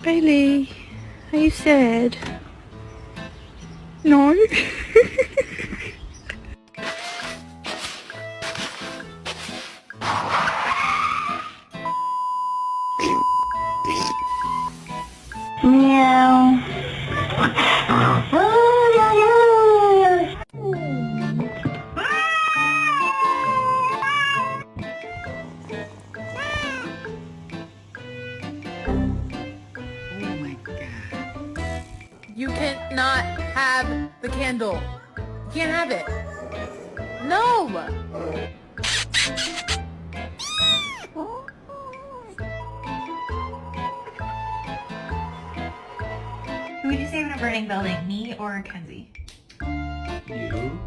Bailey, are you sad? No? Meow. Oh my god. You cannot have the candle. You can't have it. No! Who would you save in a burning building, me or Kenzie? You?